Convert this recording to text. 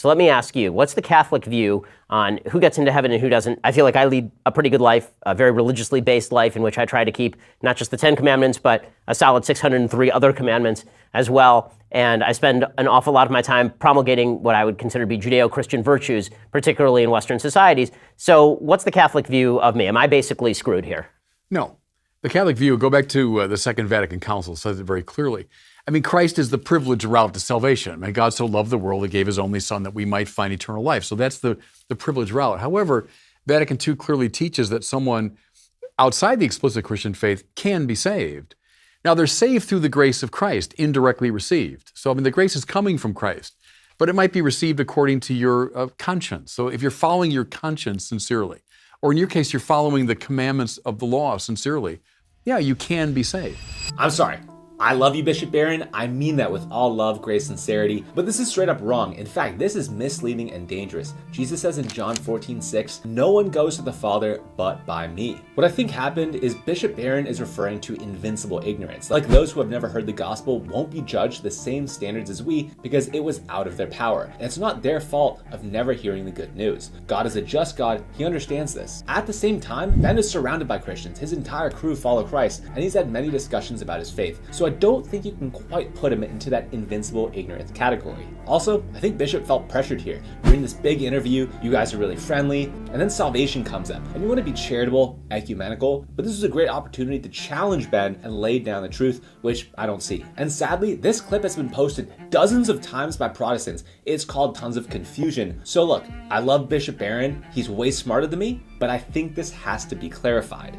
So let me ask you, what's the Catholic view on who gets into heaven and who doesn't? I feel like I lead a pretty good life, a very religiously based life in which I try to keep not just the 10 commandments, but a solid 603 other commandments as well. And I spend an awful lot of my time promulgating what I would consider to be Judeo-Christian virtues, particularly in Western societies. So what's the Catholic view of me? Am I basically screwed here? No. The Catholic view, go back to the Second Vatican Council, says it very clearly. I mean, Christ is the privileged route to salvation. I mean, God so loved the world, he gave his only son that we might find eternal life. So that's the privileged route. However, Vatican II clearly teaches that someone outside the explicit Christian faith can be saved. Now, they're saved through the grace of Christ, indirectly received. So, I mean, the grace is coming from Christ, but it might be received according to your conscience. So if you're following your conscience sincerely, or in your case, you're following the commandments of the law sincerely, yeah, you can be saved. I'm sorry. I love you, Bishop Barron. I mean that with all love, grace, sincerity. But this is straight up wrong. In fact, this is misleading and dangerous. Jesus says in John 14:6, "No one goes to the Father but by me." What I think happened is Bishop Barron is referring to invincible ignorance. Like those who have never heard the gospel won't be judged to the same standards as we because it was out of their power. And it's not their fault of never hearing the good news. God is a just God. He understands this. At the same time, Ben is surrounded by Christians. His entire crew follow Christ, and he's had many discussions about his faith. So I don't think you can quite put him into that invincible ignorance category. Also, I think Bishop felt pressured here. During this big interview, you guys are really friendly, and then salvation comes up. And you want to be charitable, ecumenical, but this is a great opportunity to challenge Ben and lay down the truth, which I don't see. And sadly, this clip has been posted dozens of times by Protestants. It's called Tons of Confusion. So look, I love Bishop Barron. He's way smarter than me, but I think this has to be clarified.